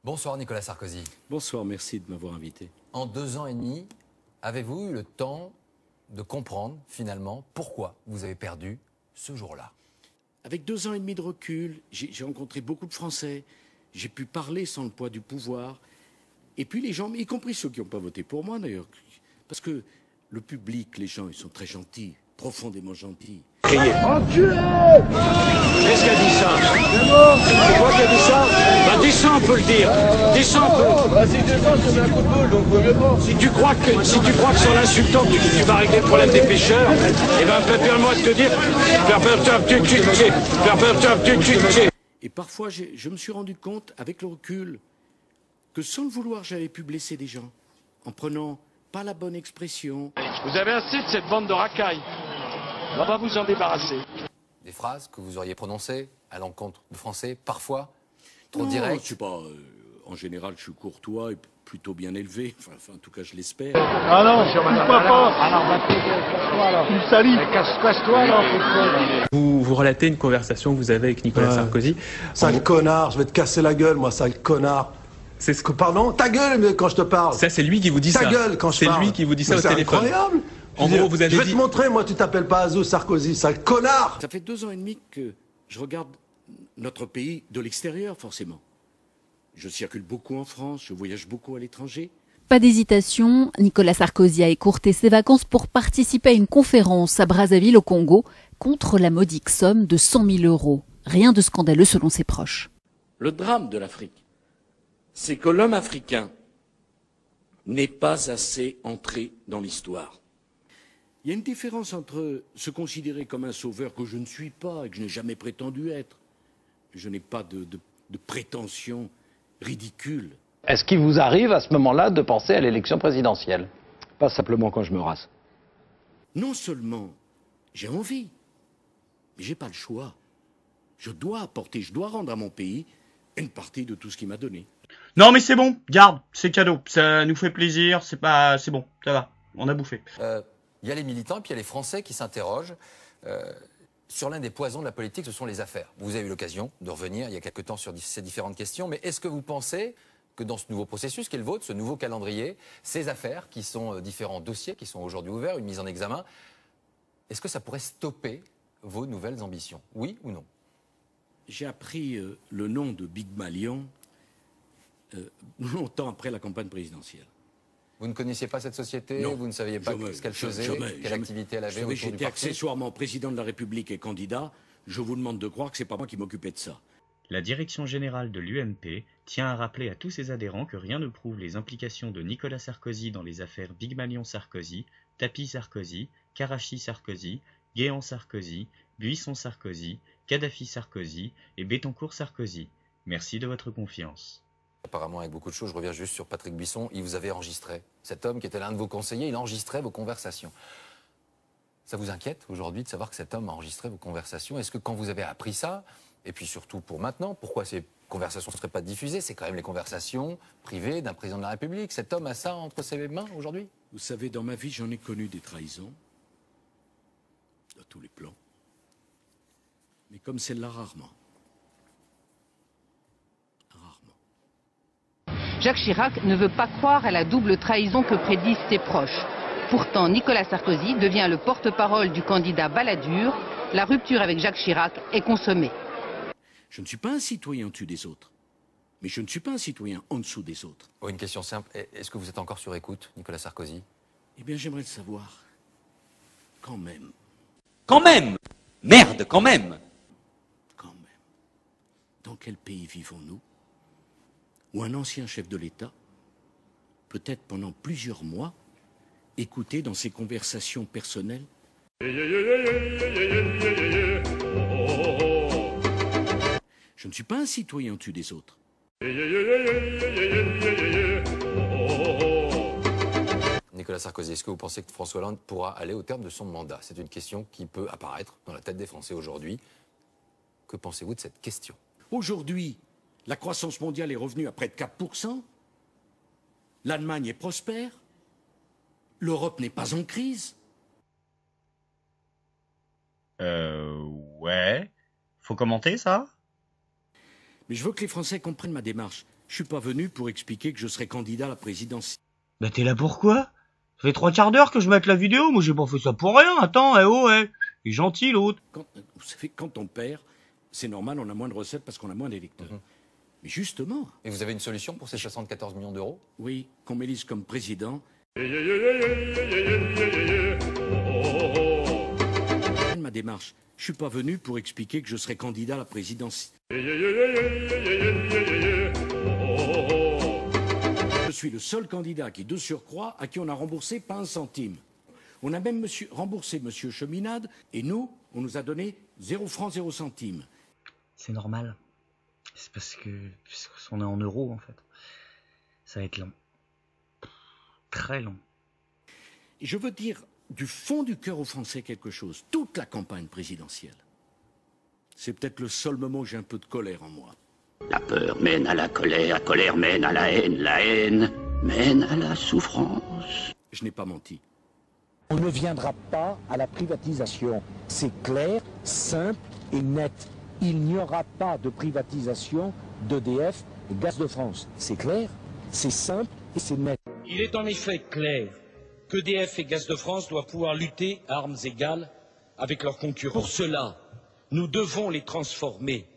Bonsoir Nicolas Sarkozy. Bonsoir, merci de m'avoir invité. En 2 ans et demi, avez-vous eu le temps de comprendre finalement pourquoi vous avez perdu ce jour-là? Avec 2 ans et demi de recul, j'ai rencontré beaucoup de Français. J'ai pu parler sans le poids du pouvoir. Et puis les gens, y compris ceux qui n'ont pas voté pour moi d'ailleurs, parce que le public, les gens, ils sont très gentils, profondément gentils. Enculé! Qu'est-ce qui a dit ça? C'est toi qui as dit ça? Bah dis ça, on peut le dire. Dis ça, on peut. Bah si tu penses, je mets un coup de boule, donc vaut mieux pas. Si tu crois que sur l'insultant, tu vas régler le problème des pêcheurs, eh ben permets-moi de te dire, Et parfois, je me suis rendu compte, avec le recul, que sans le vouloir, j'avais pu blesser des gens, en prenant pas la bonne expression. Vous avez assez de cette bande de racailles. On va vous en débarrasser. Des phrases que vous auriez prononcées à l'encontre de Français, parfois trop Non, directes. je suis pas. En général, je suis courtois et plutôt bien élevé. Enfin, en tout cas, je l'espère. Ah non, pourquoi pas? Alors, tu me salis. Casse-toi, alors. Vous relatez une conversation que vous avez avec Nicolas Sarkozy. Sale connard, je vais te casser la gueule, moi, sale connard. C'est ce que... Pardon? Ta gueule quand je te parle. Ça, c'est lui qui vous dit ça. Ta gueule quand je parle. C'est lui qui vous dit ça au téléphone. C'est incroyable. En gros, vous avez je vais dit... te montrer, moi, tu t'appelles pas Azou Sarkozy, sale connard. Ça fait 2 ans et demi que je regarde notre pays de l'extérieur, forcément. Je circule beaucoup en France, je voyage beaucoup à l'étranger. Pas d'hésitation, Nicolas Sarkozy a écourté ses vacances pour participer à une conférence à Brazzaville au Congo contre la modique somme de 100 000 €. Rien de scandaleux selon ses proches. Le drame de l'Afrique, c'est que l'homme africain n'est pas assez entré dans l'histoire. Il y a une différence entre se considérer comme un sauveur que je ne suis pas et que je n'ai jamais prétendu être. Je n'ai pas de prétention ridicule. Est-ce qu'il vous arrive à ce moment-là de penser à l'élection présidentielle? Pas simplement quand je me rase. Non seulement j'ai envie, mais j'ai pas le choix. Je dois apporter, je dois rendre à mon pays une partie de tout ce qu'il m'a donné. Non mais c'est bon, garde, c'est cadeau, ça nous fait plaisir, c'est bon, ça va, on a bouffé. Il y a les militants et puis il y a les Français qui s'interrogent sur l'un des poisons de la politique, ce sont les affaires. Vous avez eu l'occasion de revenir il y a quelque temps sur ces différentes questions, mais est-ce que vous pensez que dans ce nouveau processus qui est le vôtre, ce nouveau calendrier, ces affaires qui sont différents dossiers, qui sont aujourd'hui ouverts, une mise en examen, est-ce que ça pourrait stopper vos nouvelles ambitions? Oui ou non? J'ai appris le nom de Big Malion longtemps après la campagne présidentielle. Vous ne connaissiez pas cette société? Non, vous ne saviez pas ce qu'elle faisait, quelle activité elle avait autour du parti? J'étais accessoirement président de la République et candidat. Je vous demande de croire que ce n'est pas moi qui m'occupais de ça. La direction générale de l'UMP tient à rappeler à tous ses adhérents que rien ne prouve les implications de Nicolas Sarkozy dans les affaires Big Malion Sarkozy, Tapi Sarkozy, Karachi Sarkozy, Guéant Sarkozy, Buisson Sarkozy, Kadhafi Sarkozy et Bettencourt Sarkozy. Merci de votre confiance. Apparemment, avec beaucoup de choses, je reviens juste sur Patrick Buisson, il vous avait enregistré. Cet homme qui était l'un de vos conseillers, il enregistrait vos conversations. Ça vous inquiète aujourd'hui de savoir que cet homme a enregistré vos conversations? Est-ce que quand vous avez appris ça, et puis surtout pour maintenant, pourquoi ces conversations ne seraient pas diffusées? C'est quand même les conversations privées d'un président de la République. Cet homme a ça entre ses mains aujourd'hui? Vous savez, dans ma vie, j'en ai connu des trahisons, à tous les plans. Mais comme celle-là, rarement. Jacques Chirac ne veut pas croire à la double trahison que prédisent ses proches. Pourtant, Nicolas Sarkozy devient le porte-parole du candidat Balladur. La rupture avec Jacques Chirac est consommée. Je ne suis pas un citoyen au-dessus des autres, mais je ne suis pas un citoyen en dessous des autres. Oh, une question simple, est-ce que vous êtes encore sur écoute, Nicolas Sarkozy? Eh bien, j'aimerais le savoir. Quand même. Quand même! Merde, quand même! Quand même. Dans quel pays vivons-nous où un ancien chef de l'État, peut-être pendant plusieurs mois, écoutait dans ses conversations personnelles Je ne suis pas un citoyen au-dessus des autres. Nicolas Sarkozy, est-ce que vous pensez que François Hollande pourra aller au terme de son mandat? C'est une question qui peut apparaître dans la tête des Français aujourd'hui. Que pensez-vous de cette question? Aujourd'hui, la croissance mondiale est revenue à près de 4%. L'Allemagne est prospère. L'Europe n'est pas en crise. Ouais. Faut commenter ça? Mais je veux que les Français comprennent ma démarche. Je suis pas venu pour expliquer que je serai candidat à la présidence. Bah t'es là pourquoi? Ça fait 3 quarts d'heure que je mette la vidéo, moi j'ai pas fait ça pour rien, attends, il est gentil l'autre. Vous savez, quand on perd, c'est normal, on a moins de recettes parce qu'on a moins d'électeurs. Mais justement... Et vous avez une solution pour ces 74 millions d'euros? Oui, qu'on m'élise comme président. Ma démarche. Je suis pas venu pour expliquer que je serai candidat à la présidence. Je suis le seul candidat qui, de surcroît, à qui on a remboursé pas un centime. On a même remboursé monsieur Cheminade, et nous, on nous a donné 0 francs, 0 centimes. C'est normal. C'est parce qu'on est en euros, en fait. Ça va être long. Très long. Et je veux dire du fond du cœur aux Français quelque chose. Toute la campagne présidentielle. C'est peut-être le seul moment où j'ai un peu de colère en moi. La peur mène à la colère mène à la haine mène à la souffrance. Je n'ai pas menti. On ne viendra pas à la privatisation. C'est clair, simple et net. Il n'y aura pas de privatisation d'EDF et Gaz de France. C'est clair, c'est simple et c'est net. Il est en effet clair qu'EDF et Gaz de France doivent pouvoir lutter à armes égales avec leurs concurrents. Pour cela, nous devons les transformer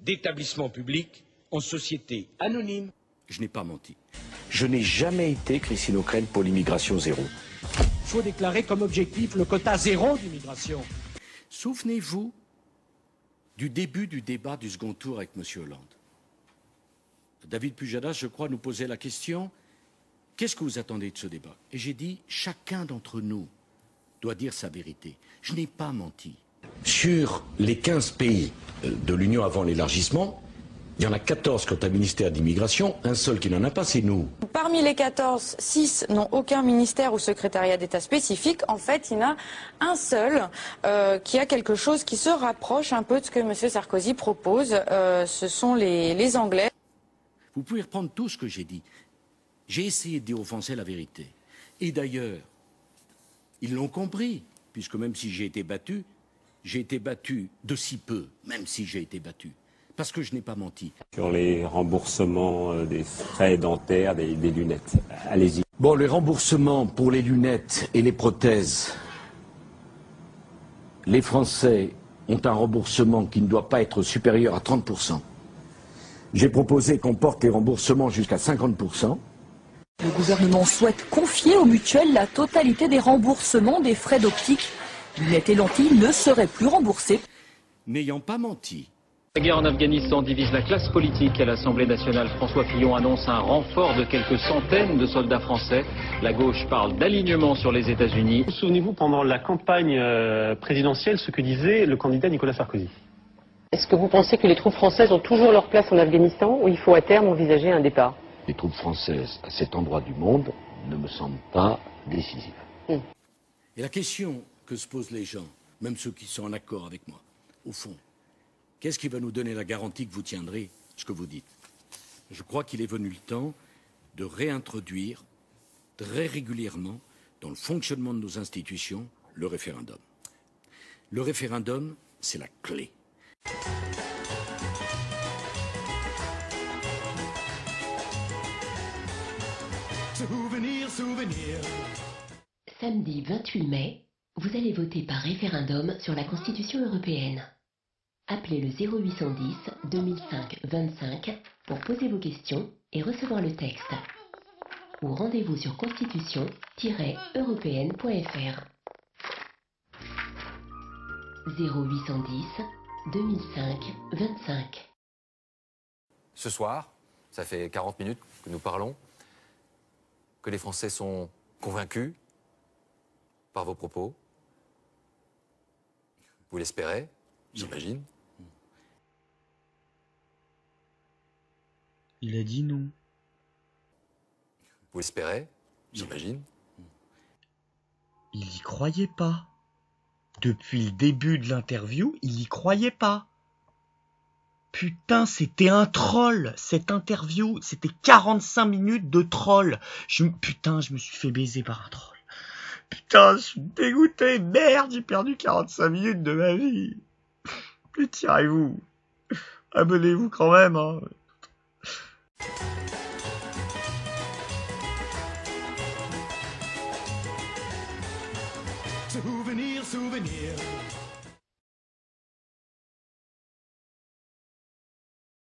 d'établissements publics en sociétés anonymes. Je n'ai pas menti. Je n'ai jamais été, Christine O'Crane, pour l'immigration zéro. Il faut déclarer comme objectif le quota zéro d'immigration. Souvenez-vous du début du débat du second tour avec M. Hollande. David Pujadas, je crois, nous posait la question « Qu'est-ce que vous attendez de ce débat ?» Et j'ai dit « Chacun d'entre nous doit dire sa vérité. » Je n'ai pas menti. Sur les 15 pays de l'Union avant l'élargissement, il y en a 14 qui ont un ministère d'immigration, un seul qui n'en a pas, c'est nous. Parmi les 14, 6 n'ont aucun ministère ou secrétariat d'État spécifique. En fait, il y en a un seul qui a quelque chose qui se rapproche un peu de ce que M. Sarkozy propose. Ce sont les Anglais. Vous pouvez reprendre tout ce que j'ai dit. J'ai essayé de dire aux Français la vérité. Et d'ailleurs, ils l'ont compris, puisque même si j'ai été battu de si peu, même si j'ai été battu. Parce que je n'ai pas menti. Sur les remboursements des frais dentaires, des lunettes. Allez-y. Bon, les remboursements pour les lunettes et les prothèses. Les Français ont un remboursement qui ne doit pas être supérieur à 30%. J'ai proposé qu'on porte les remboursements jusqu'à 50%. Le gouvernement souhaite confier aux mutuelles la totalité des remboursements des frais d'optique. Lunettes et lentilles ne seraient plus remboursées. N'ayant pas menti. La guerre en Afghanistan divise la classe politique. À l'Assemblée nationale, François Fillon annonce un renfort de quelques centaines de soldats français. La gauche parle d'alignement sur les États-Unis. Souvenez-vous, pendant la campagne présidentielle, ce que disait le candidat Nicolas Sarkozy. Est-ce que vous pensez que les troupes françaises ont toujours leur place en Afghanistan ou il faut à terme envisager un départ? Les troupes françaises à cet endroit du monde ne me semblent pas décisives. Et la question que se posent les gens, même ceux qui sont en accord avec moi, au fond, qu'est-ce qui va nous donner la garantie que vous tiendrez ce que vous dites? Je crois qu'il est venu le temps de réintroduire très régulièrement dans le fonctionnement de nos institutions le référendum. Le référendum, c'est la clé. Souvenir, souvenir. Samedi 28 mai, vous allez voter par référendum sur la Constitution européenne. Appelez le 0810 2005 25 pour poser vos questions et recevoir le texte. Ou rendez-vous sur constitution-européenne.fr. 0810 2005 25. Ce soir, ça fait 40 minutes que nous parlons, que les Français sont convaincus par vos propos. Vous l'espérez, j'imagine. Il a dit non. Vous l'espérez, j'imagine. Il y croyait pas. Depuis le début de l'interview, il y croyait pas. Putain, c'était un troll, cette interview. C'était 45 minutes de troll. Putain, je me suis fait baiser par un troll. Putain, je suis dégoûté. Merde, j'ai perdu 45 minutes de ma vie. Mais tirez-vous. Abonnez-vous quand même, hein. Souvenir, souvenir.